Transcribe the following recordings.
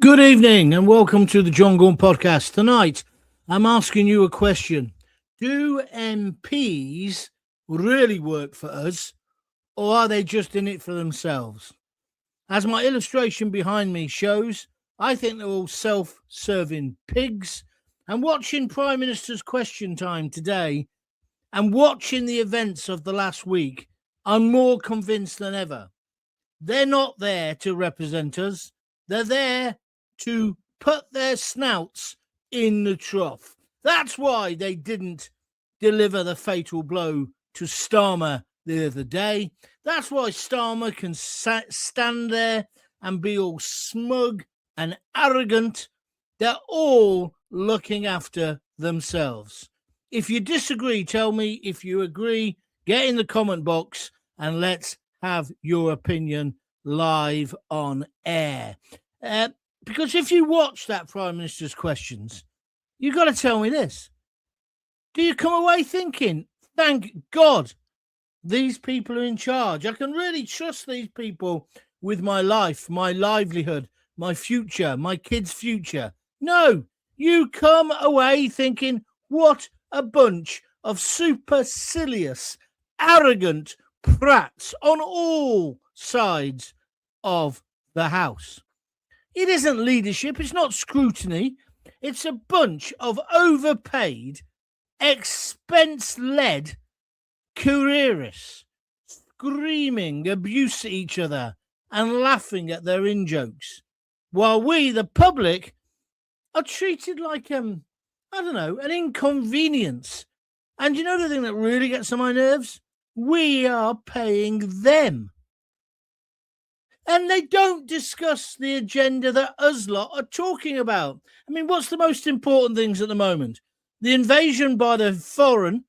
Good evening and welcome to the John Gaunt podcast. Tonight, I'm asking you a question. Do MPs really work for us, or are they just in it for themselves? As my illustration behind me shows, I think they're all self-serving pigs. And watching Prime Minister's Question Time today and watching the events of the last week, I'm more convinced than ever. They're not there to represent us. They're there to put their snouts in the trough. That's why they didn't deliver the fatal blow to Starmer the other day. That's why Starmer can stand there and be all smug and arrogant. They're all looking after themselves. If you disagree, tell me. If you agree, get in the comment box and let's have your opinion live on air. Because if you watch that Prime Minister's questions, you've got to tell me this. Do you come away thinking, thank God these people are in charge? I can really trust these people with my life, my livelihood, my future, my kids' future. No, you come away thinking, what a bunch of supercilious, arrogant prats on all sides of the house. It isn't leadership. It's not scrutiny. It's a bunch of overpaid, expense-led careerists screaming abuse at each other and laughing at their in-jokes, while we, the public, are treated like, an inconvenience. And you know the thing that really gets on my nerves? We are paying them. And they don't discuss the agenda that us lot are talking about. I mean, what's the most important things at the moment? The invasion by the foreign,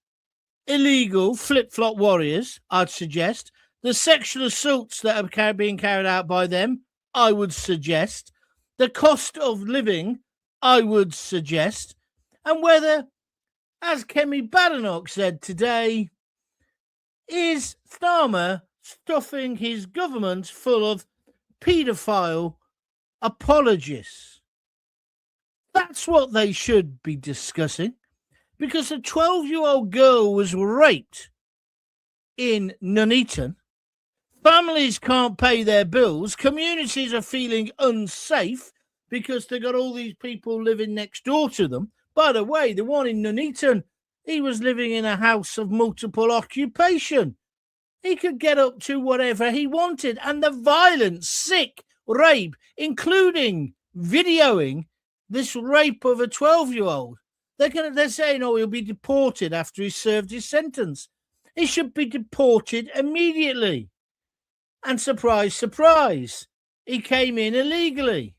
illegal, flip-flop warriors, I'd suggest. The sexual assaults that are being carried out by them, I would suggest. The cost of living, I would suggest. And whether, as Kemi Badenoch said today, is Starmer stuffing his government full of paedophile apologists. That's what they should be discussing, because a 12-year-old girl was raped in Nuneaton. Families can't pay their bills. Communities are feeling unsafe because they've got all these people living next door to them. By the way, the one in Nuneaton, he was living in a house of multiple occupation. He could get up to whatever he wanted. And the violent, sick rape, including videoing this rape of a 12-year-old. They're saying, oh, he'll be deported after he served his sentence. He should be deported immediately. And surprise, surprise, he came in illegally.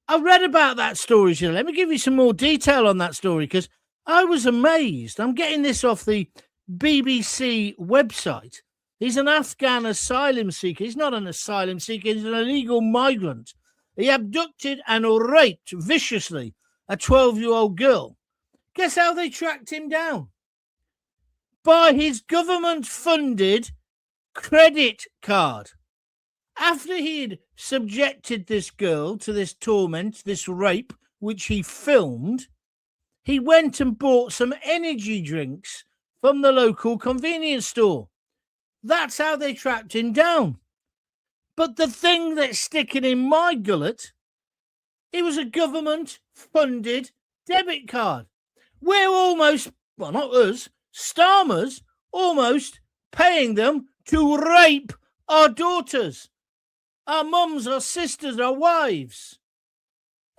I read about that story. Let me give you some more detail on that story, because I was amazed. I'm getting this off the BBC website. He's an Afghan asylum seeker. He's not an asylum seeker. He's an illegal migrant. He abducted and raped viciously a 12-year-old girl. Guess how they tracked him down? By his government-funded credit card. After he'd subjected this girl to this torment, this rape, which he filmed, he went and bought some energy drinks from the local convenience store. That's how they tracked him down. But the thing that's sticking in my gullet, it was a government-funded debit card. We're almost, well, not us, Starmer's almost paying them to rape our daughters, our mums, our sisters, our wives.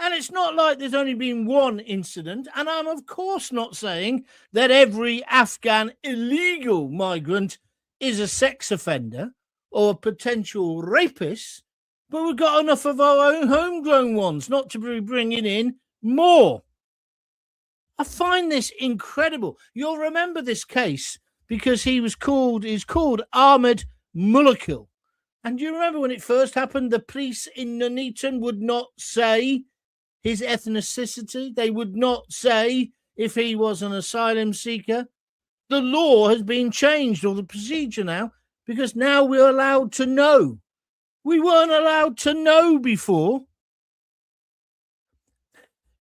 And it's not like there's only been one incident. And I'm, of course, not saying that every Afghan illegal migrant is a sex offender or a potential rapist. But we've got enough of our own homegrown ones not to be bringing in more. I find this incredible. You'll remember this case because he's called Ahmed Mulakil. And do you remember when it first happened, the police in Nuneaton would not say his ethnicity. They would not say if he was an asylum seeker. The law has been changed, or the procedure now, because now we're allowed to know. We weren't allowed to know before.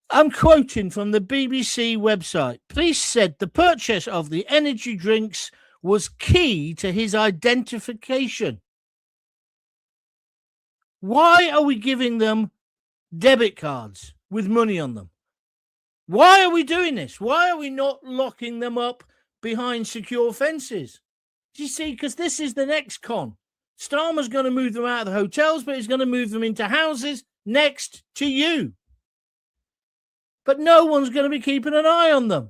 I'm quoting from the BBC website. Police said the purchase of the energy drinks was key to his identification. Why are we giving them debit cards with money on them? Why are we doing this? Why are we not locking them up behind secure fences? Do you see? Because this is the next con. Starmer's going to move them out of the hotels, but he's going to move them into houses next to you. But no one's going to be keeping an eye on them.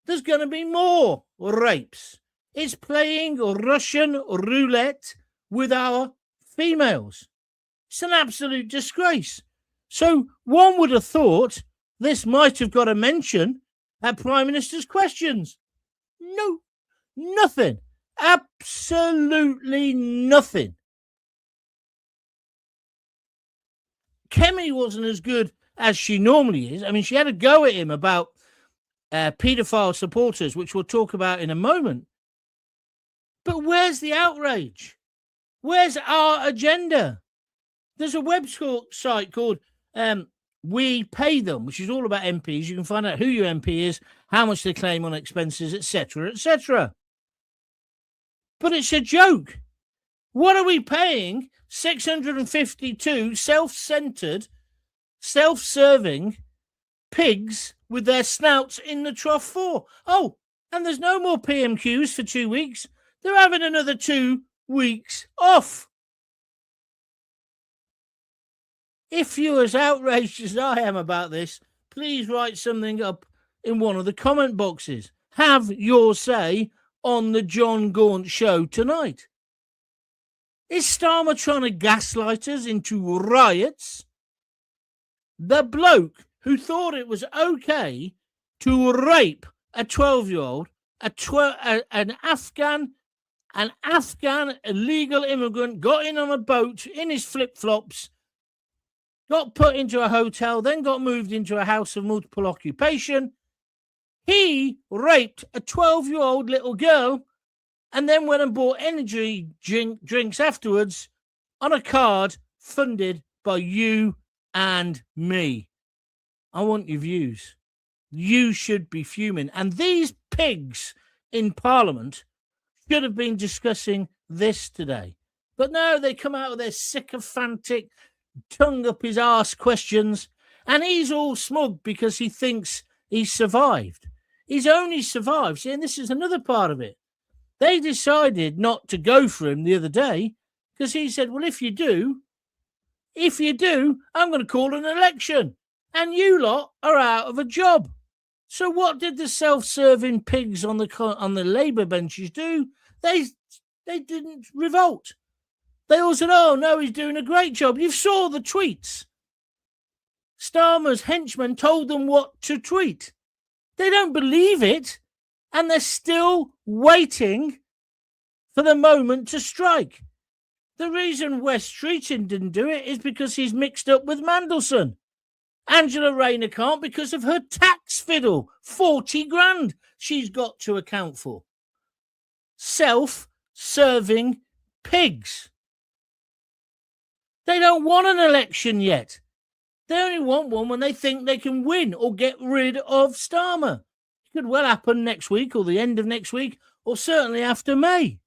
There's going to be more rapes. It's playing Russian roulette with our females. It's an absolute disgrace. So one would have thought this might have got a mention at Prime Minister's questions. No, nothing. Absolutely nothing. Kemi wasn't as good as she normally is. I mean, she had a go at him about paedophile supporters, which we'll talk about in a moment. But where's the outrage? Where's our agenda? There's a website called We Pay Them, which is all about MPs. You can find out who your MP is, how much they claim on expenses, etc., etc. But it's a joke. What are we paying 652 self-centered, self-serving pigs with their snouts in the trough for? Oh, and there's no more PMQs for 2 weeks. They're having another 2 weeks off. If you're as outraged as I am about this, please write something up in one of the comment boxes. Have your say on the John Gaunt show tonight. Is Starmer trying to gaslight us into riots? The bloke who thought it was okay to rape a 12-year-old, an Afghan illegal immigrant, got in on a boat in his flip-flops, got put into a hotel, then got moved into a house of multiple occupation. He raped a 12-year-old little girl and then went and bought energy drinks afterwards on a card funded by you and me. I want your views. You should be fuming. And these pigs in Parliament should have been discussing this today. But no, they come out with their sycophantic, tongue up his arse questions, and he's all smug because he thinks he's survived. He's only survived. See, and this is another part of it. They decided not to go for him the other day because he said, well, if you do, I'm going to call an election and you lot are out of a job. So what did the self-serving pigs on the Labour benches do? They didn't revolt. They all said, oh, no, he's doing a great job. You saw the tweets. Starmer's henchmen told them what to tweet. They don't believe it, and they're still waiting for the moment to strike. The reason West Streeting didn't do it is because he's mixed up with Mandelson. Angela Rayner can't because of her tax fiddle. 40 grand she's got to account for. Self-serving pigs. They don't want an election yet. They only want one when they think they can win or get rid of Starmer. It could well happen next week or the end of next week or certainly after May.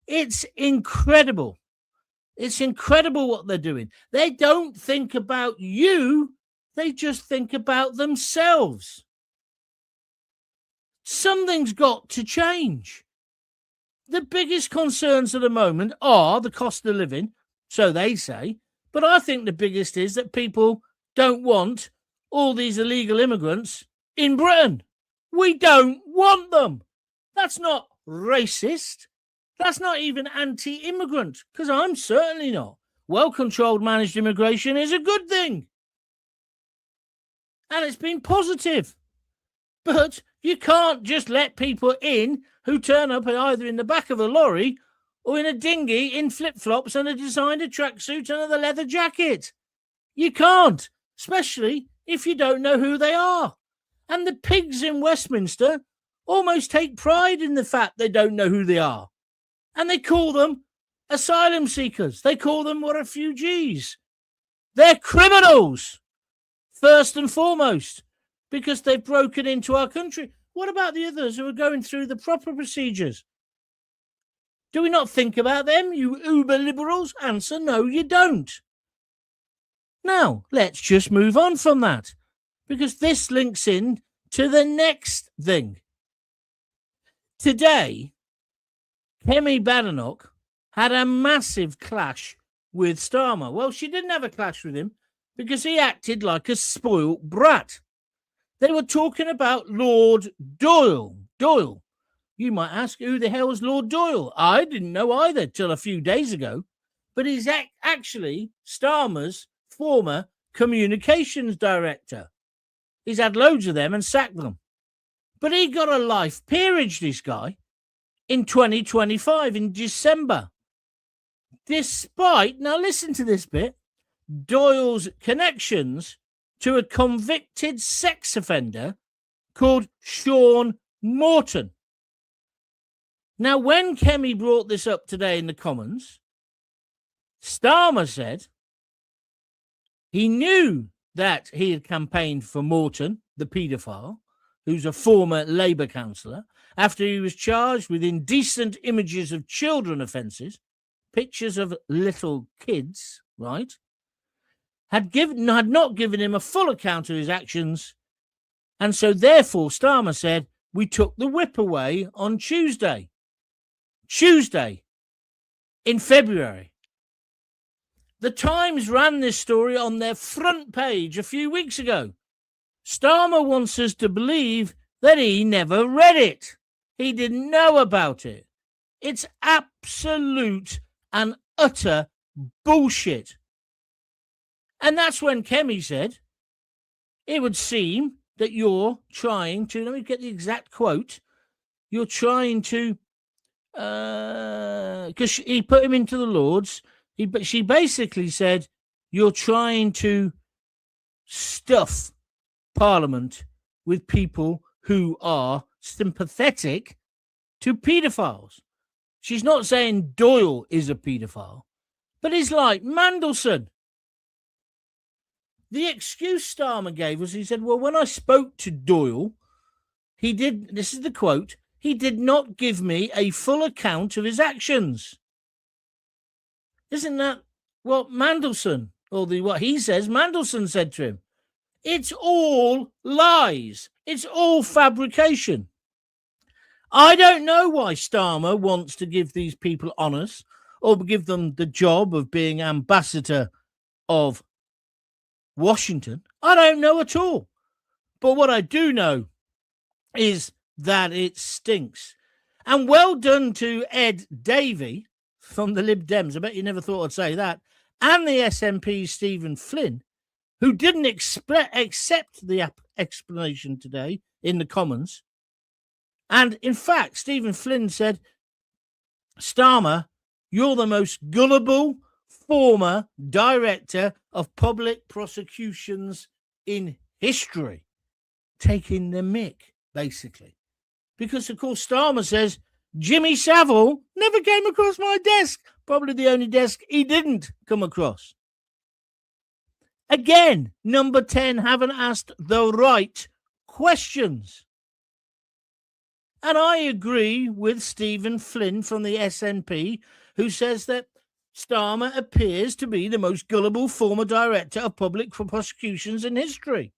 It's incredible. It's incredible what they're doing. They don't think about you. They just think about themselves. Something's got to change. The biggest concerns at the moment are the cost of living, so they say. But I think the biggest is that people don't want all these illegal immigrants in Britain. We don't want them. That's not racist. That's not even anti-immigrant, because I'm certainly not. Well-controlled managed immigration is a good thing. And it's been positive. But you can't just let people in who turn up either in the back of a lorry or in a dinghy in flip-flops and a designer tracksuit and a leather jacket. You can't, especially if you don't know who they are. And the pigs in Westminster almost take pride in the fact they don't know who they are. And they call them asylum seekers. They call them refugees. They're criminals. first and foremost, because they've broken into our country. What about the others who are going through the proper procedures? Do we not think about them, you uber liberals? Answer, no, you don't. Now, let's just move on from that, because this links in to the next thing. Today, Kemi Badenoch had a massive clash with Starmer. Well, she didn't have a clash with him because he acted like a spoilt brat. They were talking about Lord Doyle. Doyle. You might ask, who the hell is Lord Doyle? I didn't know either till a few days ago. But he's actually Starmer's former communications director. He's had loads of them and sacked them. But he got a life peerage, this guy, in 2025, in December. Despite, now listen to this bit, Doyle's connections to a convicted sex offender called Sean Morton. Now, when Kemi brought this up today in the Commons, Starmer said he knew that he had campaigned for Morton, the paedophile, who's a former Labour councillor, after he was charged with indecent images of children offences, pictures of little kids, right? Had not given him a full account of his actions, and so therefore Starmer said, we took the whip away on Tuesday in February. The Times ran this story on their front page a few weeks ago. Starmer wants us to believe that he never read it. He didn't know about it. It's absolute and utter bullshit. And that's when Kemi said, it would seem that you're trying to, let me get the exact quote, you're trying to, because he put him into the Lords, she basically said, you're trying to stuff Parliament with people who are sympathetic to paedophiles. She's not saying Doyle is a paedophile, but he's like Mandelson. The excuse Starmer gave was, he said, well, when I spoke to Doyle, he did, this is the quote, he did not give me a full account of his actions. Isn't that what Mandelson, or what he says, Mandelson said to him? It's all lies. It's all fabrication. I don't know why Starmer wants to give these people honours or give them the job of being ambassador of Washington. I don't know at all. But what I do know is that it stinks. And well done to Ed Davey from the Lib Dems. I bet you never thought I'd say that. And the SNP Stephen Flynn, who didn't accept the explanation today in the Commons. And in fact, Stephen Flynn said, Starmer, you're the most gullible former director of public prosecutions in history, taking the mick, basically. Because, of course, Starmer says, Jimmy Savile never came across my desk, probably the only desk he didn't come across. Again, number 10 haven't asked the right questions. And I agree with Stephen Flynn from the SNP, who says that Starmer appears to be the most gullible former director of public prosecutions in history.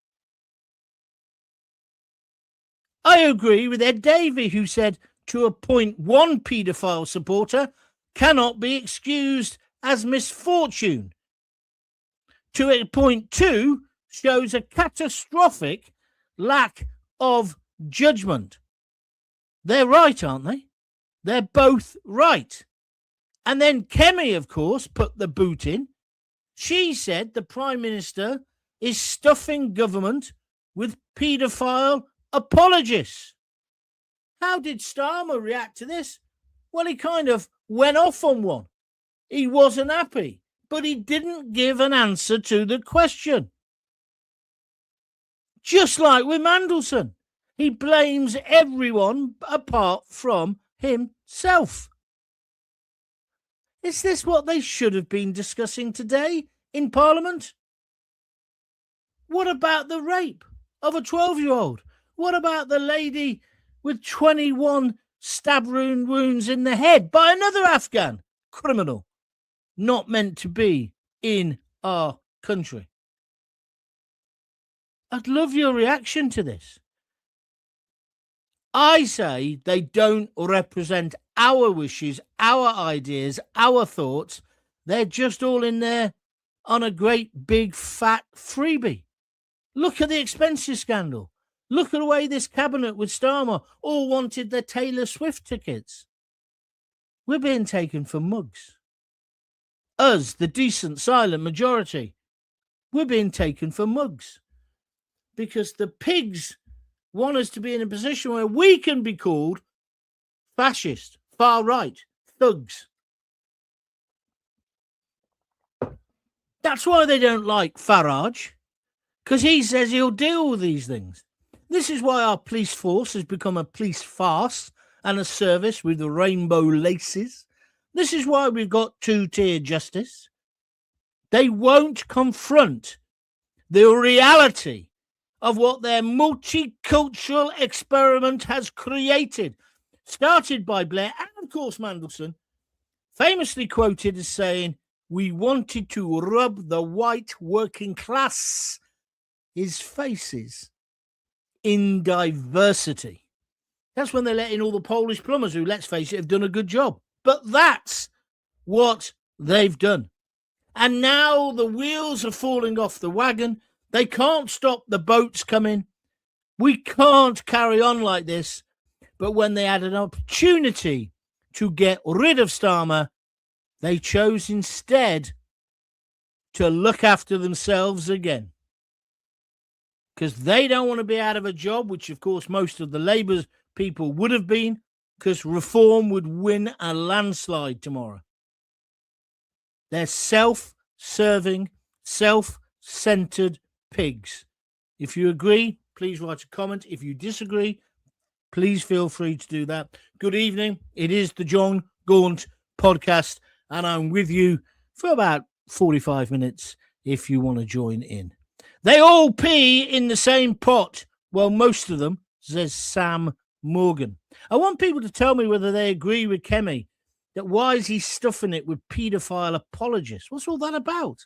I agree with Ed Davey, who said to appoint one paedophile supporter cannot be excused as misfortune. To appoint two shows a catastrophic lack of judgment. They're right, aren't they? They're both right. And then Kemi, of course, put the boot in. She said the Prime Minister is stuffing government with paedophile apologists. How did Starmer react to this? Well, he kind of went off on one. He wasn't happy, but he didn't give an answer to the question. Just like with Mandelson, he blames everyone apart from himself. Is this what they should have been discussing today in Parliament? What about the rape of a 12-year-old? What about the lady with 21 stab wounds in the head by another Afghan criminal not meant to be in our country? I'd love your reaction to this. I say they don't represent our wishes, our ideas, our thoughts. They're just all in there on a great big fat freebie. Look at the expenses scandal. Look at the way this cabinet with Starmer all wanted their Taylor Swift tickets. We're being taken for mugs. Us, the decent, silent majority, we're being taken for mugs. Because the pigs want us to be in a position where we can be called fascist, far right, thugs. That's why they don't like Farage, because he says he'll deal with these things. This is why our police force has become a police farce and a service with the rainbow laces. This is why we've got two-tier justice. They won't confront the reality of what their multicultural experiment has created, started by Blair and, of course, Mandelson, famously quoted as saying, "We wanted to rub the white working class his faces in diversity." That's when they let in all the Polish plumbers who, let's face it, have done a good job. But that's what they've done. And now the wheels are falling off the wagon. They can't stop the boats coming. We can't carry on like this. But when they had an opportunity to get rid of Starmer, they chose instead to look after themselves again. Because they don't want to be out of a job, which, of course, most of the Labour people would have been, because Reform would win a landslide tomorrow. They're self-serving, self-centred pigs. If you agree, please write a comment. If you disagree, please feel free to do that. Good evening. It is the John Gaunt podcast, and I'm with you for about 45 minutes if you want to join in. They all pee in the same pot. Well, most of them, says Sam Morgan. I want people to tell me whether they agree with Kemi that why is he stuffing it with paedophile apologists? What's all that about?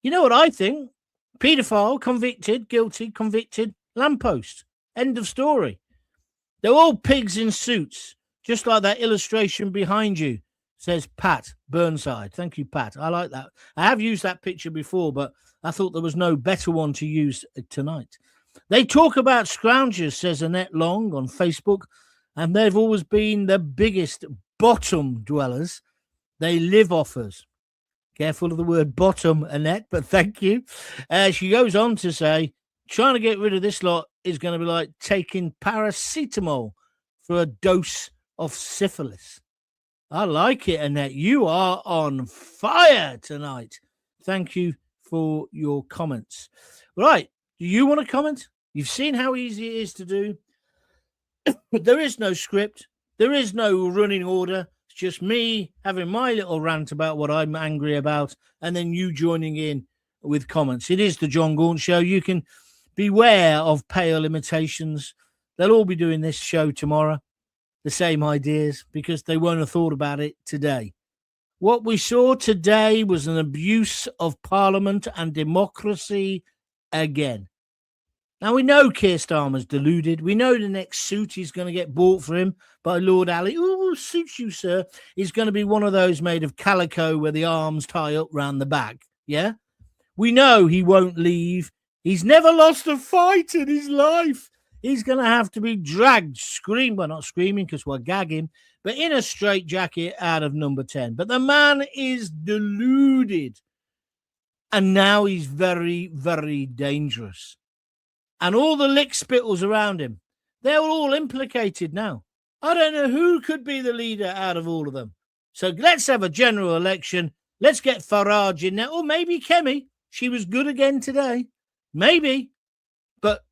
You know what I think? Paedophile, convicted, guilty, convicted, lamppost. End of story. They're all pigs in suits, just like that illustration behind you, says Pat Burnside. Thank you, Pat. I like that. I have used that picture before, but I thought there was no better one to use tonight. They talk about scroungers, says Annette Long on Facebook, and they've always been the biggest bottom dwellers. They live off us. Careful of the word bottom, Annette, but thank you. She goes on to say, trying to get rid of this lot is going to be like taking paracetamol for a dose of syphilis. I like it, Annette. You are on fire tonight. Thank you for your comments. Right. Do you want to comment? You've seen how easy it is to do. But there is no script. There is no running order. It's just me having my little rant about what I'm angry about, and then you joining in with comments. It is the John Gaunt Show. You can beware of pale imitations. They'll all be doing this show tomorrow, the same ideas, because they won't have thought about it today. What we saw today was an abuse of Parliament and democracy again. Now, we know Keir Starmer's deluded. We know the next suit he's going to get bought for him by Lord Ali. Ooh, suits you, sir. Is going to be one of those made of calico where the arms tie up round the back. Yeah? We know he won't leave. He's never lost a fight in his life. He's going to have to be dragged, well, not screaming because we'll gag him, but in a straitjacket out of number 10. But the man is deluded. And now he's very, very dangerous. And all the lick-spittles around him, they're all implicated now. I don't know who could be the leader out of all of them. So let's have a general election. Let's get Farage in there. Or maybe Kemi. She was good again today. Maybe. But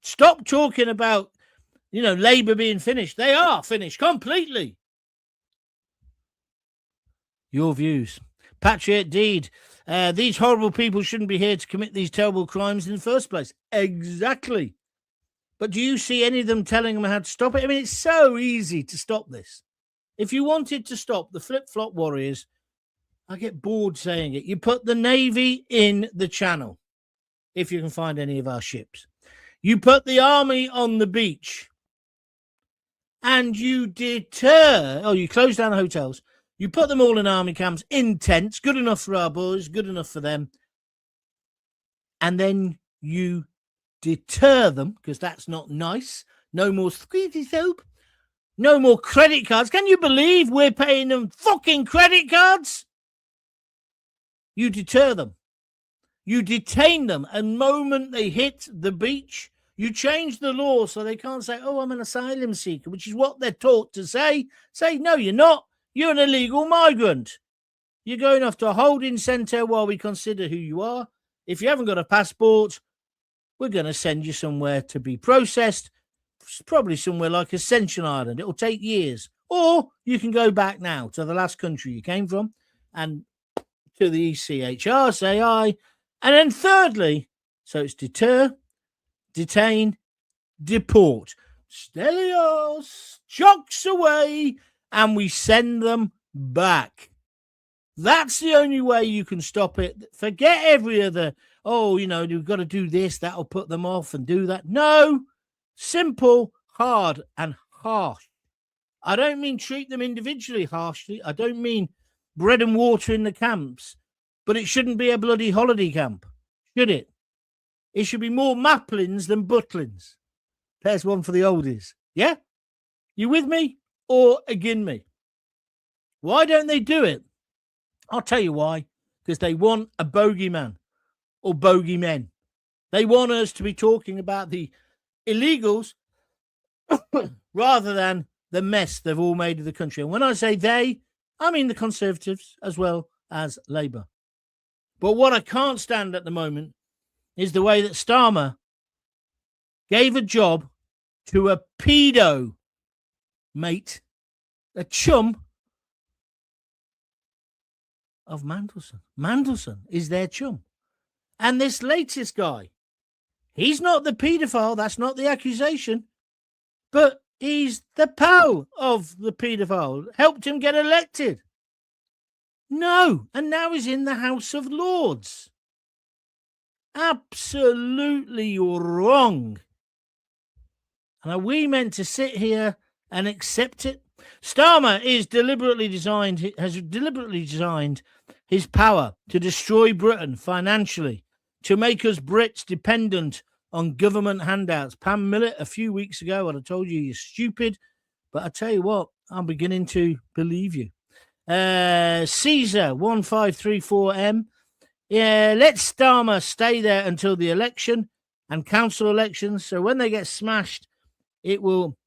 stop talking about, Labour being finished. They are finished completely. Your views. Patriot Deed. These horrible people shouldn't be here to commit these terrible crimes in the first place. Exactly. But do you see any of them telling them how to stop it? I mean, it's so easy to stop this. If you wanted to stop the flip-flop warriors, I get bored saying it. You put the Navy in the Channel, if you can find any of our ships. You put the army on the beach. And you deter, you close down the hotels. You put them all in army camps, in tents, good enough for our boys, good enough for them. And then you deter them, because that's not nice. No more squeezy soap. No more credit cards. Can you believe we're paying them fucking credit cards? You deter them. You detain them. And the moment they hit the beach, you change the law so they can't say, oh, I'm an asylum seeker, which is what they're taught to say. Say, no, you're not. You're an illegal migrant. You're going off to a holding centre while we consider who you are. If you haven't got a passport, we're going to send you somewhere to be processed, probably somewhere like Ascension Island. It'll take years. Or you can go back now to the last country you came from and to the ECHR, say aye. And then thirdly, so it's deter, detain, deport. Stelios, chocks away, and we send them back. That's the only way you can stop it. Forget every other, we've got to do this, that'll put them off and do that. No, simple, hard, and harsh. I don't mean treat them individually harshly. I don't mean bread and water in the camps. But it shouldn't be a bloody holiday camp, should it? It should be more Maplins than Butlins. There's one for the oldies. Yeah? You with me or against me? Why don't they do it? I'll tell you why. Because they want a bogeyman or bogeymen. They want us to be talking about the illegals rather than the mess they've all made of the country. And when I say they, I mean the Conservatives as well as Labour. But what I can't stand at the moment is the way that Starmer gave a job to a pedo mate, a chum of Mandelson. Mandelson is their chum. And this latest guy, he's not the paedophile, that's not the accusation, but he's the pal of the paedophile, helped him get elected. No, and now he's in the House of Lords. Absolutely wrong. And are we meant to sit here and accept it? Starmer has deliberately designed his power to destroy Britain financially, to make us Brits dependent on government handouts. Pam Millett a few weeks ago, I'd have told you you're stupid, but I tell you what, I'm beginning to believe you. Caesar 1534M. Yeah, let Starmer stay there until the election and council elections. So when they get smashed, it will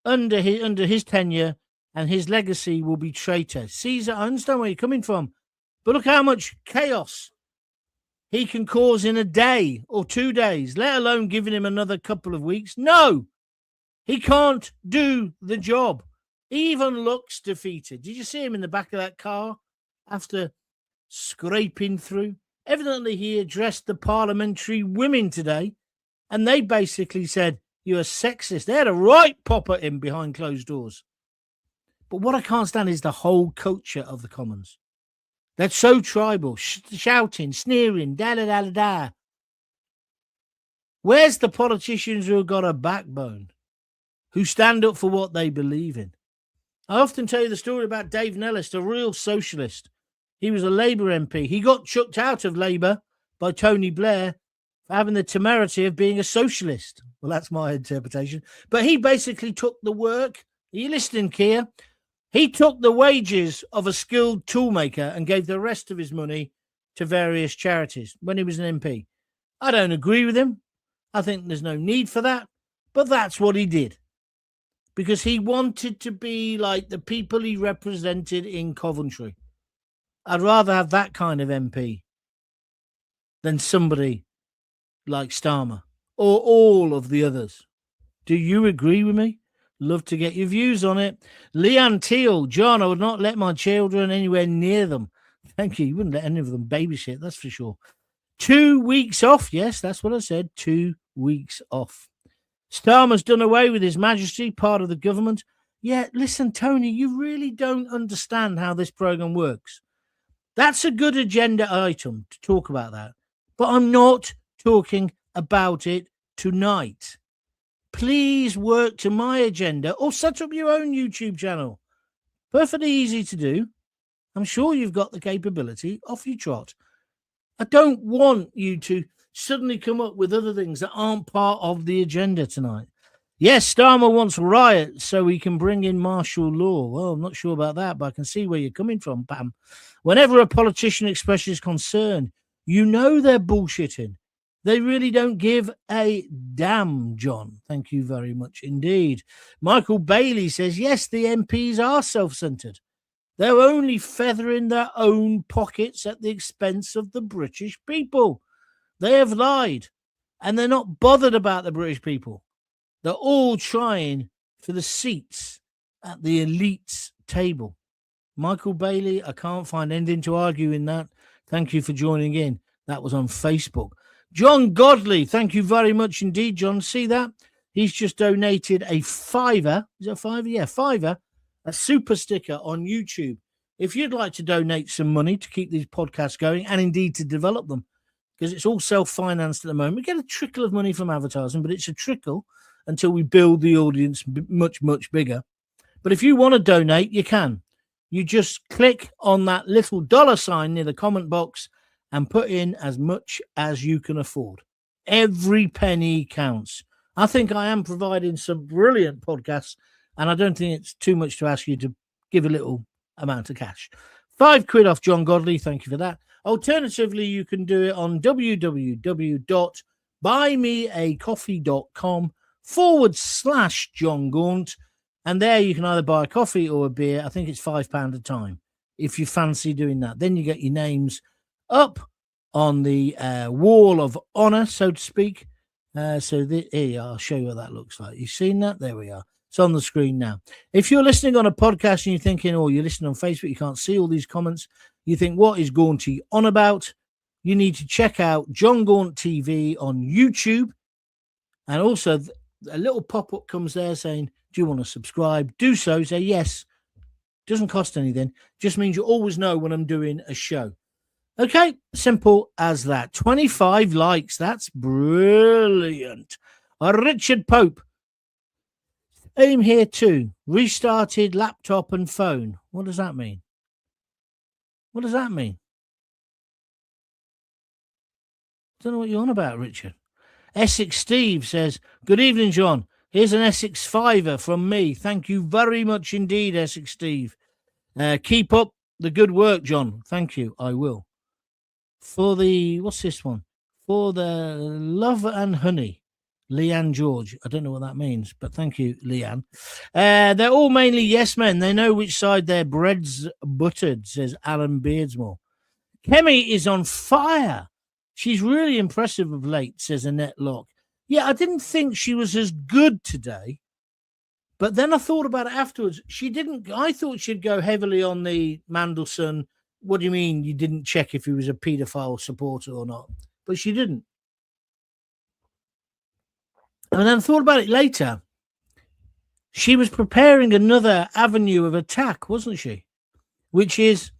under his tenure, and his legacy will be traitor. Caesar, I understand where you're coming from, but look how much chaos he can cause in a day or 2 days, let alone giving him another couple of weeks. No, he can't do the job. He even looks defeated. Did you see him in the back of that car after scraping through? Evidently, he addressed the parliamentary women today, and they basically said, you're a sexist. They had a right pop at him behind closed doors. But what I can't stand is the whole culture of the Commons. They're so tribal, shouting, sneering, da-da-da-da-da. Where's the politicians who have got a backbone, who stand up for what they believe in? I often tell you the story about Dave Nellis, a real socialist. He was a Labour MP. He got chucked out of Labour by Tony Blair for having the temerity of being a socialist. Well, that's my interpretation. But he basically took the work. Are you listening, Keir? He took the wages of a skilled toolmaker and gave the rest of his money to various charities when he was an MP. I don't agree with him. I think there's no need for that. But that's what he did. Because he wanted to be like the people he represented in Coventry. I'd rather have that kind of MP than somebody like Starmer or all of the others. Do you agree with me? Love to get your views on it. Leanne Teal, John, I would not let my children anywhere near them. Thank you. You wouldn't let any of them babysit, that's for sure. 2 weeks off. Yes, that's what I said. 2 weeks off. Starmer's done away with His Majesty, part of the government. Yeah, listen, Tony, you really don't understand how this program works. That's a good agenda item to talk about that. But I'm not talking about it tonight. Please work to my agenda or set up your own YouTube channel. Perfectly easy to do. I'm sure you've got the capability. Off you trot. I don't want you to suddenly come up with other things that aren't part of the agenda tonight. Yes, Starmer wants riots so we can bring in martial law. Well, I'm not sure about that, but I can see where you're coming from, Pam. Whenever a politician expresses concern, you know they're bullshitting. They really don't give a damn, John. Thank you very much indeed. Michael Bailey says, yes, the MPs are self-centred. They're only feathering their own pockets at the expense of the British people. They have lied, and they're not bothered about the British people. They're all trying for the seats at the elite's table. Michael Bailey, I can't find anything to argue in that. Thank you for joining in. That was on Facebook. John Godley, thank you very much indeed, John. See that? He's just donated a £5. Is it a £5? Yeah, £5. A super sticker on YouTube. If you'd like to donate some money to keep these podcasts going and indeed to develop them, because it's all self-financed at the moment. We get a trickle of money from advertising, but it's a trickle until we build the audience much, much bigger. But if you want to donate, you can. You just click on that little $sign near the comment box and put in as much as you can afford. Every penny counts. I think I am providing some brilliant podcasts, and I don't think it's too much to ask you to give a little amount of cash. £5 off John Godley. Thank you for that. Alternatively, you can do it on www.buymeacoffee.com/John Gaunt. And there you can either buy a coffee or a beer. I think it's £5 a time if you fancy doing that. Then you get your names up on the wall of honour, so to speak. Here, I'll show you what that looks like. You've seen that? There we are. It's on the screen now. If you're listening on a podcast and you're thinking, or you're listening on Facebook, you can't see all these comments, you think, what is Gaunty on about? You need to check out John Gaunt TV on YouTube. And also, a little pop-up comes there saying, do you want to subscribe? Do so. Say yes. Doesn't cost anything. Just means you always know when I'm doing a show. Okay, simple as that. 25 likes. That's brilliant. Richard Pope. Aim here too. Restarted laptop and phone. What does that mean? What does that mean? Don't know what you're on about, Richard. Essex Steve says, good evening, John. Here's an Essex fiver from me. Thank you very much indeed, Essex Steve. Keep up the good work, John. Thank you. I will. For the, what's this one? For the love and honey. Leanne George. I don't know what that means, but thank you, Leanne. They're all mainly yes men. They know which side their bread's buttered, says Alan Beardsmore. Kemi is on fire. She's really impressive of late, says Annette Locke. Yeah, I didn't think she was as good today, but then I thought about it afterwards. She didn't. I thought she'd go heavily on the Mandelson. What do you mean you didn't check if he was a paedophile supporter or not? But she didn't. And then I thought about it later. She was preparing another avenue of attack, wasn't she? Which is,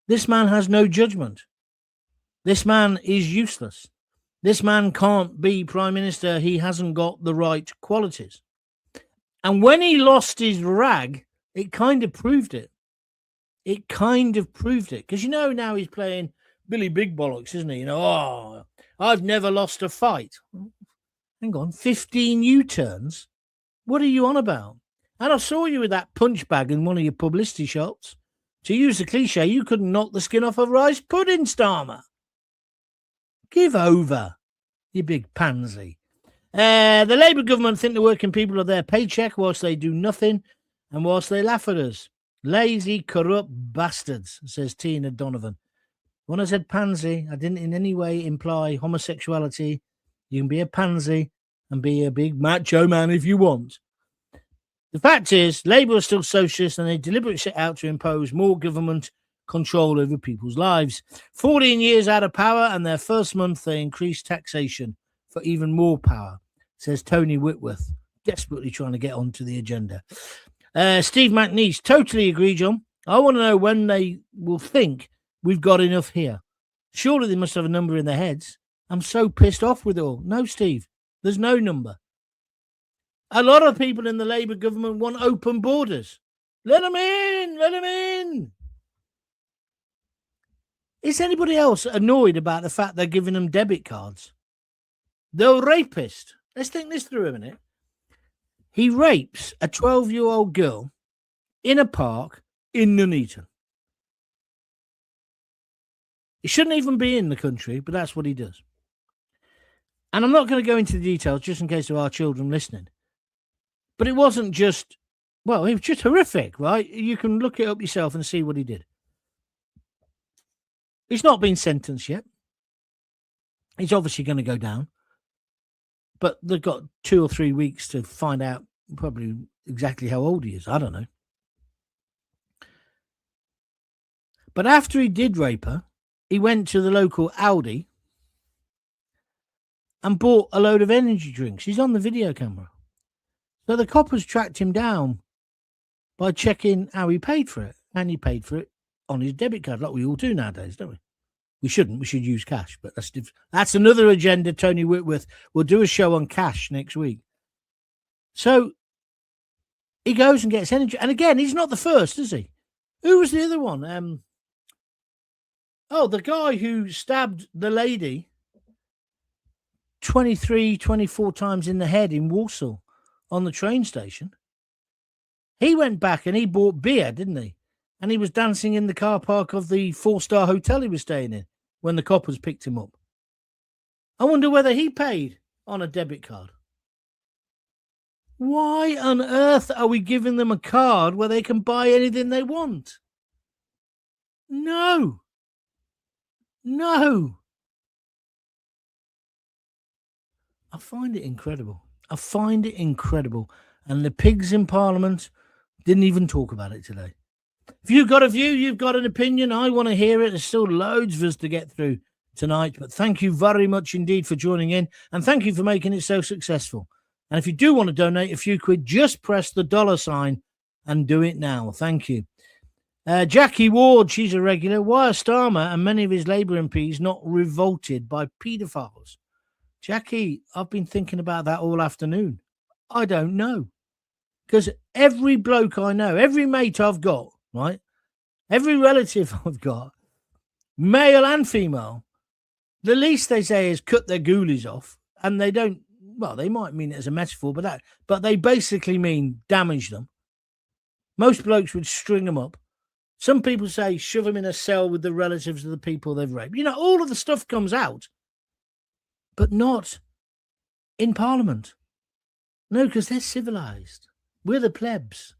this man has no judgment. This man is useless. This man can't be Prime Minister. He hasn't got the right qualities. And when he lost his rag, it kind of proved it. It kind of proved it. Because, you know, now he's playing Billy Big Bollocks, isn't he? You know, oh, I've never lost a fight. Hang on, 15 U-turns? What are you on about? And I saw you with that punch bag in one of your publicity shots. To use the cliche, you couldn't knock the skin off a rice pudding, Starmer. Give over, you big pansy. The Labour government think the working people are their paycheck whilst they do nothing and whilst they laugh at us. Lazy, corrupt bastards, says Tina Donovan. When I said pansy, I didn't in any way imply homosexuality. You can be a pansy and be a big macho man if you want. The fact is, Labour are still socialist and they deliberately set out to impose more government control over people's lives. 14 years out of power, and their first month they increased taxation for even more power, says Tony Whitworth, desperately trying to get onto the agenda. Steve McNeese, totally agree, John. I want to know when they will think we've got enough here. Surely they must have a number in their heads. I'm so pissed off with it all. No, Steve, there's no number. A lot of people in the Labour government want open borders. Let them in, let them in. Is anybody else annoyed about the fact they're giving them debit cards? The rapist. Let's think this through a minute. He rapes a 12-year-old girl in a park in Nuneaton. He shouldn't even be in the country, but that's what he does. And I'm not going to go into the details just in case there are children listening. But it wasn't just, well, it was just horrific, right? You can look it up yourself and see what he did. He's not been sentenced yet. He's obviously going to go down. But they've got 2 or 3 weeks to find out probably exactly how old he is. I don't know. But after he did rape her, he went to the local Aldi and bought a load of energy drinks. He's on the video camera. So the coppers tracked him down by checking how he paid for it. And he paid for it on his debit card, like we all do nowadays, don't we? We shouldn't. We should use cash. But that's another agenda, Tony Whitworth. We'll do a show on cash next week. So he goes and gets energy. And again, he's not the first, is he? Who was the other one? The guy who stabbed the lady 23, 24 times in the head in Warsaw on the train station. He went back and he bought beer, didn't he? And he was dancing in the car park of the 4-star hotel he was staying in when the coppers picked him up. I wonder whether he paid on a debit card. Why on earth are we giving them a card where they can buy anything they want? No. I find it incredible. And the pigs in Parliament didn't even talk about it today. If you've got a view, you've got an opinion, I want to hear it. There's still loads of us to get through tonight. But thank you very much indeed for joining in. And thank you for making it so successful. And if you do want to donate a few quid, just press the $ and do it now. Thank you. Jackie Ward, she's a regular. Why are Starmer and many of his Labour MPs not revolted by paedophiles? Jackie, I've been thinking about that all afternoon. I don't know. Because every bloke I know, every mate I've got, right? Every relative I've got, male and female, the least they say is cut their ghoulies off. And they don't, well, they might mean it as a metaphor, but they basically mean damage them. Most blokes would string them up. Some people say shove them in a cell with the relatives of the people they've raped. You know, all of the stuff comes out, but not in Parliament. No, because they're civilised. We're the plebs.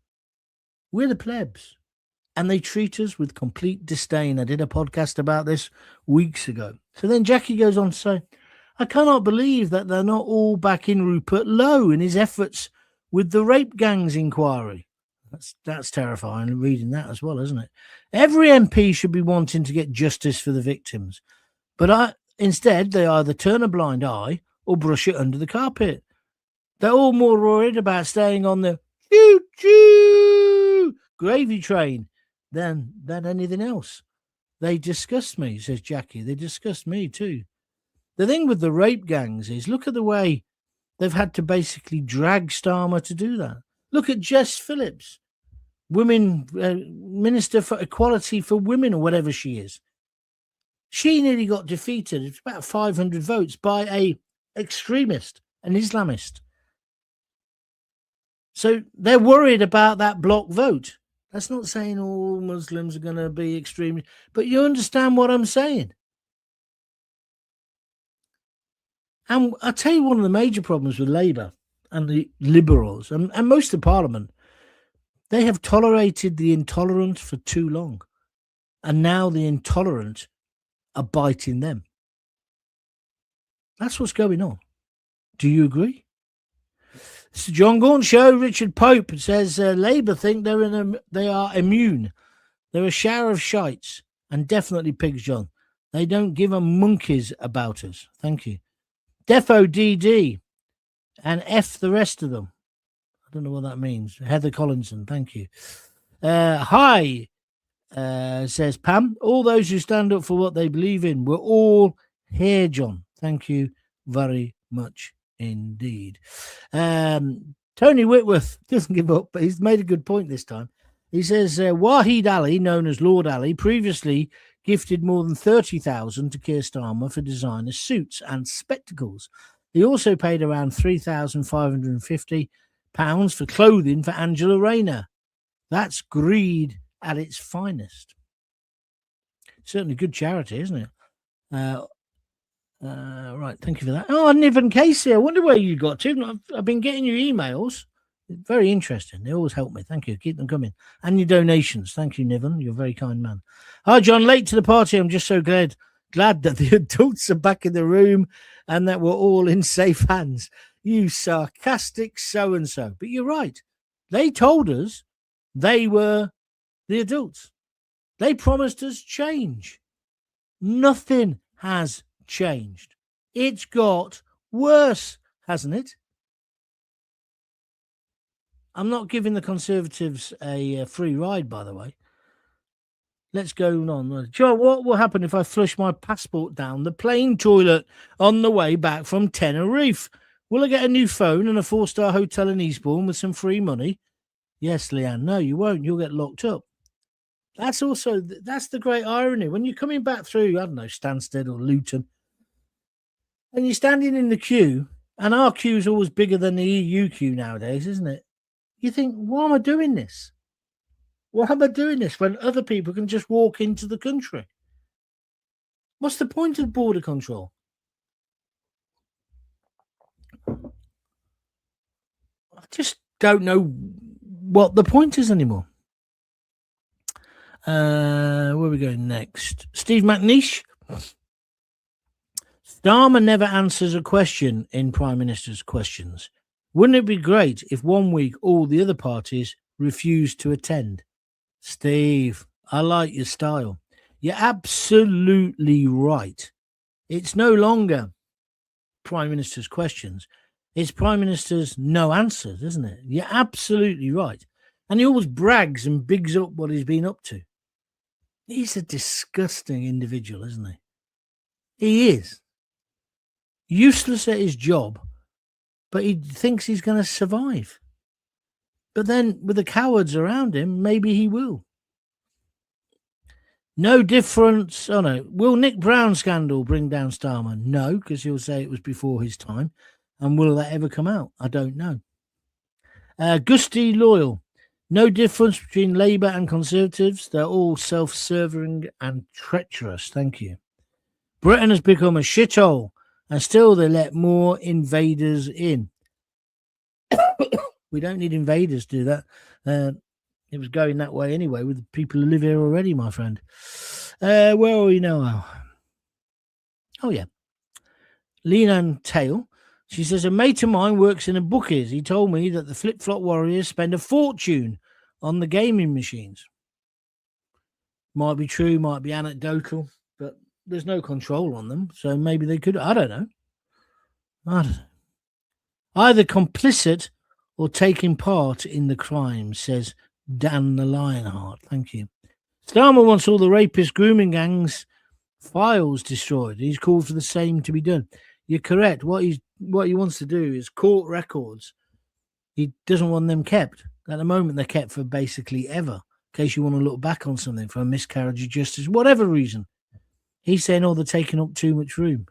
And they treat us with complete disdain. I did a podcast about this weeks ago. So then Jackie goes on to say, I cannot believe that they're not all backing Rupert Lowe in his efforts with the rape gangs inquiry. That's terrifying, reading that as well, isn't it? Every MP should be wanting to get justice for the victims. But instead, they either turn a blind eye or brush it under the carpet. They're all more worried about staying on the choo-choo gravy train than anything else. They disgust me, says Jackie. They disgust me too. The thing with the rape gangs is, look at the way they've had to basically drag Starmer to do that. Look at Jess Phillips, Minister for Equality for Women, or whatever she is. She nearly got defeated. It's about 500 votes by a extremist, an Islamist. So they're worried about that block vote. That's not saying all Muslims are going to be extremist, but you understand what I'm saying. And I'll tell you one of the major problems with Labour and the Liberals and most of Parliament, they have tolerated the intolerant for too long. And now the intolerant are biting them. That's what's going on. Do you agree? It's the John Gaunt Show. Richard Pope says Labour think they are immune. They're a shower of shites. And definitely pigs, John. They don't give a monkeys about us. Thank you. Defo DD and F the rest of them. I don't know what that means. Heather Collinson, thank you. Hi, says Pam. All those who stand up for what they believe in, we're all here, John. Thank you very much indeed. Tony Whitworth doesn't give up, but he's made a good point this time. He says, Wahid Ali, known as Lord Ali, previously gifted more than 30,000 to Keir Starmer for designer suits and spectacles. He also paid around £3,550 for clothing for Angela Rayner. That's greed at its finest. Certainly good charity, isn't it? Right, thank you for that. Oh, Niven Casey, I wonder where you got to. I've been getting your emails. Very interesting. They always help me. Thank you. Keep them coming. And your donations. Thank you, Niven. You're a very kind man. Hi, John. Late to the party. I'm just so glad that the adults are back in the room and that we're all in safe hands. You sarcastic so-and-so. But you're right. They told us they were the adults. They promised us change. Nothing has changed. It's got worse, hasn't it? I'm not giving the Conservatives a free ride, by the way. Let's go on. John, what will happen if I flush my passport down the plane toilet on the way back from Tenerife? Will I get a new phone and a 4-star hotel in Eastbourne with some free money? Yes, Leanne. No, you won't. You'll get locked up. That's the great irony. When you're coming back through, I don't know, Stansted or Luton, and you're standing in the queue, and our queue is always bigger than the EU queue nowadays, isn't it? You think, why am I doing this? Why am I doing this when other people can just walk into the country? What's the point of border control? I just don't know what the point is anymore. Where are we going next? Steve McNeish. Starmer never answers a question in Prime Minister's questions. Wouldn't it be great if 1 week all the other parties refused to attend? Steve, I like your style. You're absolutely right. It's no longer Prime Minister's questions. It's Prime Minister's no answers, isn't it? You're absolutely right. And he always brags and bigs up what he's been up to. He's a disgusting individual, isn't he? He is. Useless at his job, but he thinks he's going to survive. But then with the cowards around him, maybe he will. No difference. Oh, no. Will Nick Brown scandal bring down Starmer? No, because he'll say it was before his time. And will that ever come out? I don't know. Gusty Loyal. No difference between Labour and Conservatives. They're all self-serving and treacherous. Thank you. Britain has become a shithole, and still they let more invaders in. We don't need invaders to do that. It was going that way anyway with the people who live here already, my friend. Where are we now? Oh, yeah. Leanan Tail. She says, a mate of mine works in a bookies. He told me that the Flip-Flop Warriors spend a fortune on the gaming machines. Might be true, might be anecdotal, but there's no control on them. So maybe they could. I don't know. Either complicit or taking part in the crime, says Dan the Lionheart. Thank you. Starmer wants all the rapist grooming gangs files destroyed. He's called for the same to be done. You're correct. What he wants to do is court records. He doesn't want them kept. At the moment, they're kept for basically ever, in case you want to look back on something for a miscarriage of justice, whatever reason. He's saying, they're taking up too much room.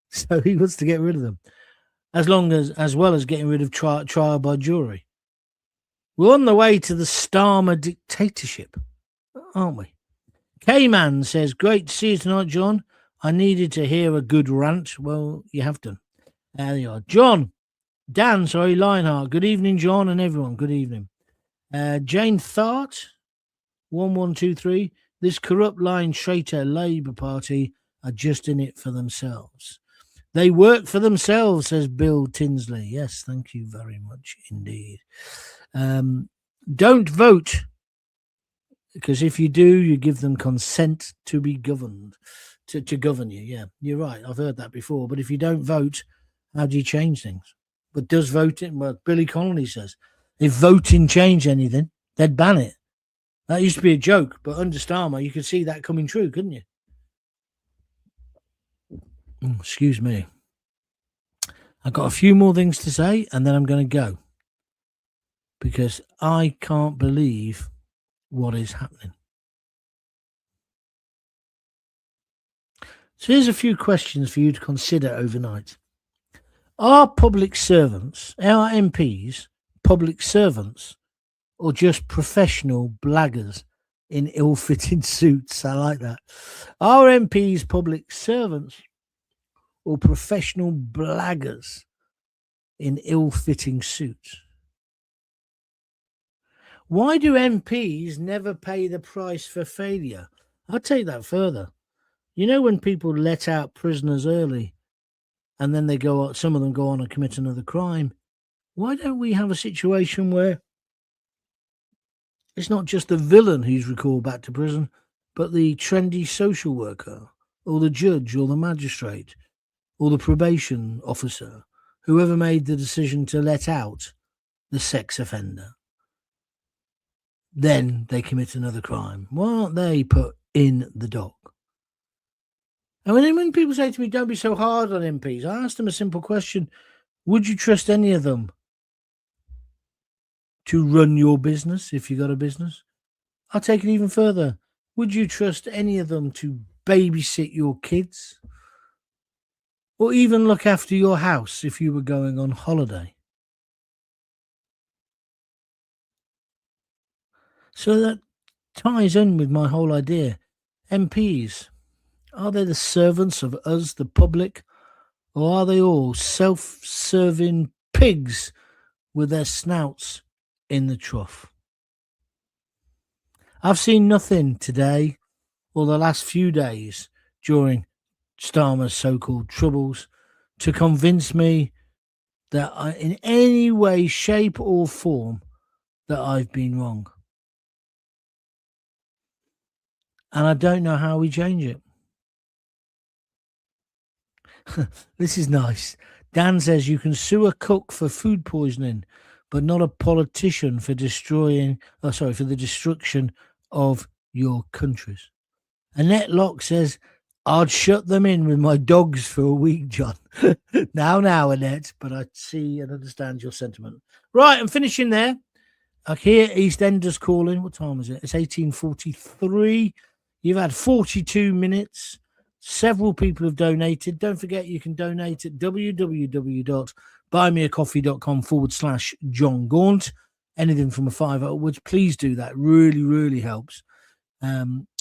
So he wants to get rid of them, as well as getting rid of trial by jury. We're on the way to the Starmer dictatorship, aren't we? K-Man says, great to see you tonight, John. I needed to hear a good rant. Well, you have done. There you are. Lionheart. Good evening, John, and everyone. Good evening. Jane Thart, 1123. This corrupt lying traitor Labour Party are just in it for themselves. They work for themselves, says Bill Tinsley. Yes, thank you very much indeed. Don't vote. Because if you do, you give them consent to be governed, to govern you. Yeah, you're right. I've heard that before. But if you don't vote, how do you change things? But does voting, well, Billy Connolly says, if voting changed anything, they'd ban it. That used to be a joke, but under Starmer, you could see that coming true, couldn't you? Excuse me. I've got a few more things to say, and then I'm going to go. Because I can't believe what is happening. So here's a few questions for you to consider overnight. Are public servants, our MPs, public servants, or just professional blaggers in ill-fitting suits? I like that. Are MPs public servants or professional blaggers in ill-fitting suits? Why do MPs never pay the price for failure? I'll take that further. You know, when people let out prisoners early and then they go, some of them go on and commit another crime, why don't we have a situation where it's not just the villain who's recalled back to prison, but the trendy social worker or the judge or the magistrate or the probation officer, whoever made the decision to let out the sex offender? Then they commit another crime. Why aren't they put in the dock? And when people say to me, don't be so hard on MPs, I ask them a simple question. Would you trust any of them to run your business if you got a business? I'll take it even further. Would you trust any of them to babysit your kids? Or even look after your house if you were going on holiday? So that ties in with my whole idea. MPs, are they the servants of us, the public, or are they all self-serving pigs with their snouts in the trough? I've seen nothing today or the last few days during Starmer's so-called troubles to convince me that in any way, shape or form that I've been wrong. And I don't know how we change it. This is nice. Dan says you can sue a cook for food poisoning, but not a politician for for the destruction of your countries. Annette Locke says, I'd shut them in with my dogs for a week, John. now, Annette, but I see and understand your sentiment. Right, I'm finishing there. I hear EastEnders calling. What time is it? It's 18:43. You've had 42 minutes. Several people have donated. Don't forget you can donate at www.buymeacoffee.com/John Gaunt. Anything from a £5 upwards, please do that. Really, really helps.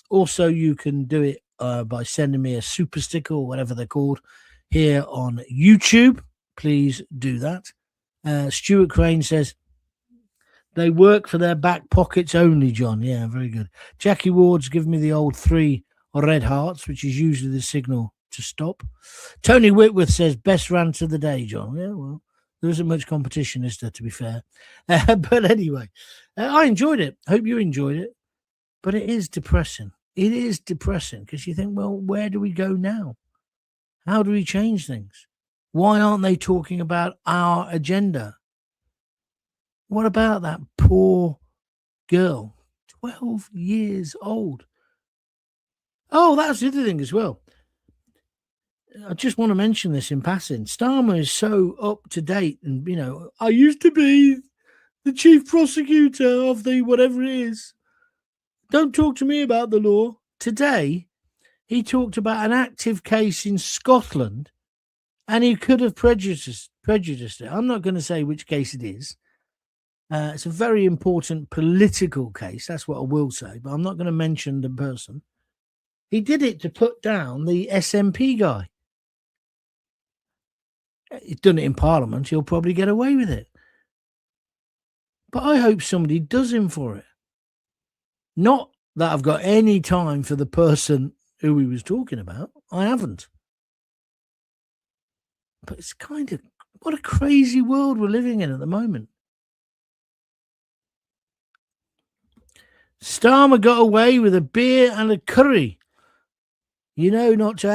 Also, you can do it by sending me a super sticker or whatever they're called here on YouTube. Please do that. Stuart Crane says, they work for their back pockets only, John. Yeah, very good. Jackie Ward's given me the old 3 red hearts, which is usually the signal to stop. Tony Whitworth says, best rant of the day, John. Yeah, well, there isn't much competition, is there, to be fair? But anyway, I enjoyed it. Hope you enjoyed it. But it is depressing. It is depressing because you think, well, where do we go now? How do we change things? Why aren't they talking about our agenda? What about that poor girl, 12 years old? Oh, that's the other thing as well. I just want to mention this in passing. Starmer is so up to date and, I used to be the chief prosecutor of the whatever it is. Don't talk to me about the law. Today, he talked about an active case in Scotland and he could have prejudiced it. I'm not going to say which case it is. It's a very important political case. That's what I will say, but I'm not going to mention the person. He did it to put down the SNP guy. He's done it in Parliament. He'll probably get away with it. But I hope somebody does him for it. Not that I've got any time for the person who he was talking about. I haven't. But it's kind of, what a crazy world we're living in at the moment. Starmer got away with a beer and a curry. You know not to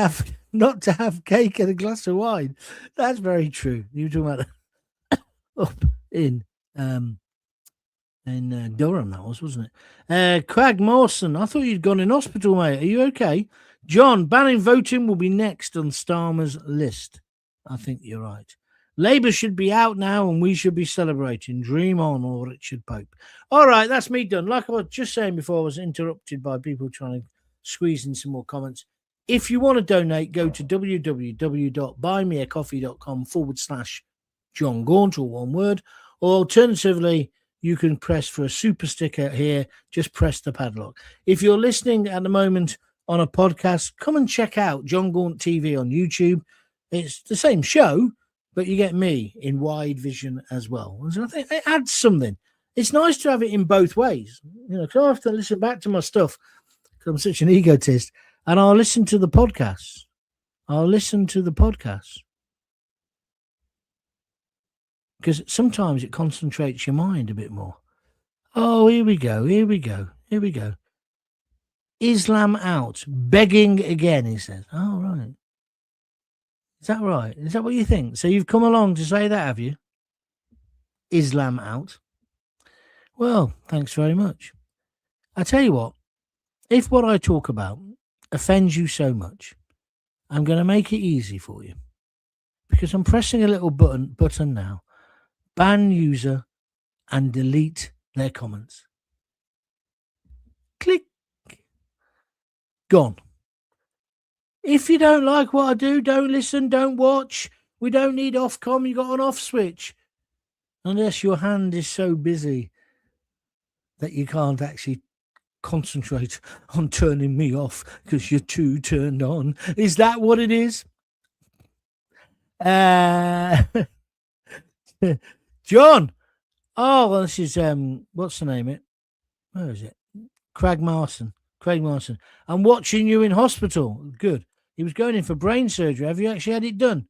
have cake and a glass of wine. That's very true. You were talking about up in Durham, that wasn't it? Craig Mawson, I thought you'd gone in hospital, mate. Are you okay? John, banning voting will be next on Starmer's list. I think you're right. Labour should be out now and we should be celebrating. Dream on, or Richard Pope. All right, that's me done. Like I was just saying before, I was interrupted by people trying to squeeze in some more comments. If you want to donate, go to www.buymeacoffee.com/John Gaunt, or one word. Or alternatively, you can press for a super sticker here. Just press the padlock. If you're listening at the moment on a podcast, come and check out John Gaunt TV on YouTube. It's the same show, but you get me in wide vision as well. And so I think it adds something. It's nice to have it in both ways. You know, because I have to listen back to my stuff because I'm such an egotist. And I'll listen to the podcasts. Because sometimes it concentrates your mind a bit more. Oh, here we go. Islam out. Begging again, he says. Oh, right. Is that right? Is that what you think? So you've come along to say that, have you? Islam out. Well, thanks very much. I tell you what, if what I talk about offends you so much, I'm going to make it easy for you. Because I'm pressing a little button now. Ban user and delete their comments. Click. Gone. If you don't like what I do, don't listen, don't watch. We don't need Ofcom. You got an off switch. Unless your hand is so busy that you can't actually concentrate on turning me off because you're too turned on. Is that what it is? John. Oh, well, this is what's the name? Where is it? Craig Marson. I'm watching you in hospital. Good. He was going in for brain surgery. Have you actually had it done?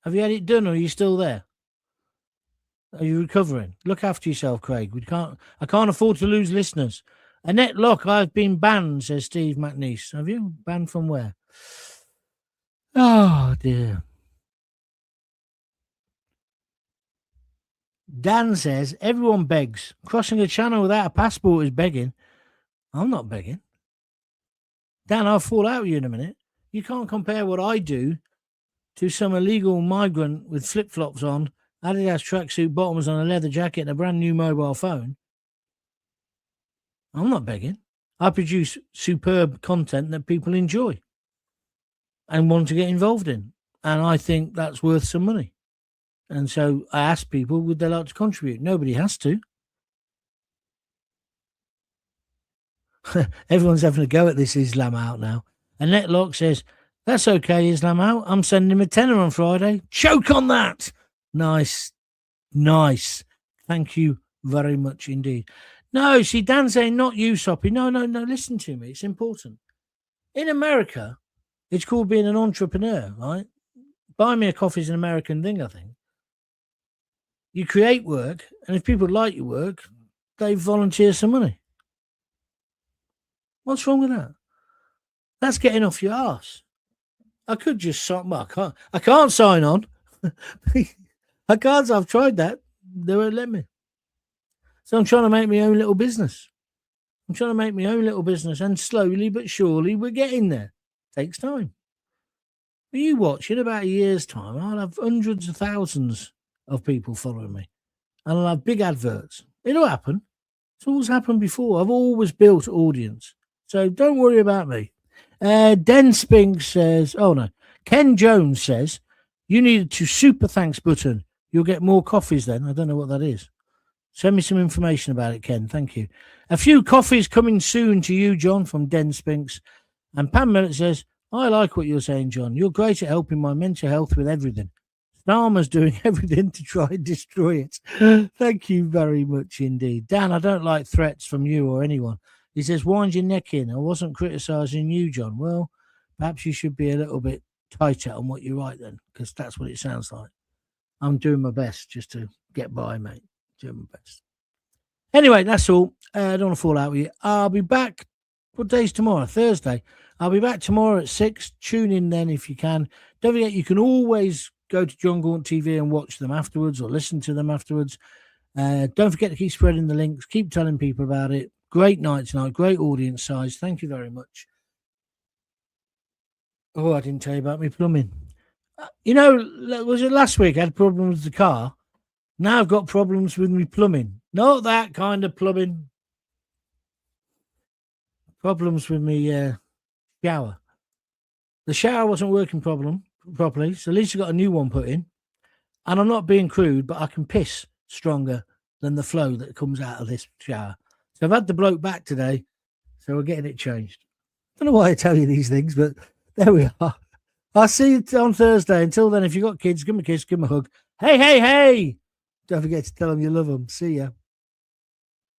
Or are you still there? Are you recovering? Look after yourself, Craig. I can't afford to lose listeners. Annette Locke, I've been banned, says Steve McNeice. Have you? Banned from where? Oh, dear. Dan says, everyone begs. Crossing a channel without a passport is begging. I'm not begging. Dan, I'll fall out with you in a minute. You can't compare what I do to some illegal migrant with flip-flops on, Adidas tracksuit bottoms on a leather jacket and a brand new mobile phone. I'm not begging. I produce superb content that people enjoy and want to get involved in. And I think that's worth some money. And so I ask people, would they like to contribute? Nobody has to. Everyone's having a go at this Islam out now. Annette Locke says, that's okay, Islam out. I'm sending him a tenner on Friday. Choke on that. Nice. Thank you very much indeed. No, see, Dan's saying, not you, Soppy. No, listen to me. It's important. In America, it's called being an entrepreneur, right? Buy me a coffee is an American thing, I think. You create work, and if people like your work, they volunteer some money. What's wrong with that? That's getting off your arse. I could just sign. Well, I can't sign on. I can't. I've tried that. They won't let me. So I'm trying to make my own little business. And slowly but surely we're getting there. Takes time. But you watch, in about a year's time, I'll have hundreds of thousands of people following me. And I'll have big adverts. It'll happen. It's always happened before. I've always built audience. So don't worry about me. Den Spink says, oh no. Ken Jones says, you need to super thanks button. You'll get more coffees then. I don't know what that is. Send me some information about it, Ken. Thank you. A few coffees coming soon to you, John, from Den Spinks. And Pam Millett says, I like what you're saying, John. You're great at helping my mental health with everything. Starmer's doing everything to try and destroy it. Thank you very much indeed. Dan, I don't like threats from you or anyone. He says, wind your neck in. I wasn't criticising you, John. Well, perhaps you should be a little bit tighter on what you write then, because that's what it sounds like. I'm doing my best just to get by, mate. Doing my best. Anyway, that's all. I don't want to fall out with you. I'll be back. What day's tomorrow? Thursday. I'll be back tomorrow at 6. Tune in then if you can. Don't forget, you can always go to John Gaunt TV and watch them afterwards or listen to them afterwards. Don't forget to keep spreading the links. Keep telling people about it. Great night tonight. Great audience size. Thank you very much. Oh, I didn't tell you about my plumbing. Was it last week I had problems with the car? Now I've got problems with my plumbing. Not that kind of plumbing. Problems with my shower. The shower wasn't working properly, so at least I got a new one put in. And I'm not being crude, but I can piss stronger than the flow that comes out of this shower. So I've had the bloke back today, so we're getting it changed. I don't know why I tell you these things, but there we are. I'll see you on Thursday. Until then, if you've got kids, give them a kiss, give them a hug. Hey, hey, hey! Don't forget to tell them you love them. See ya.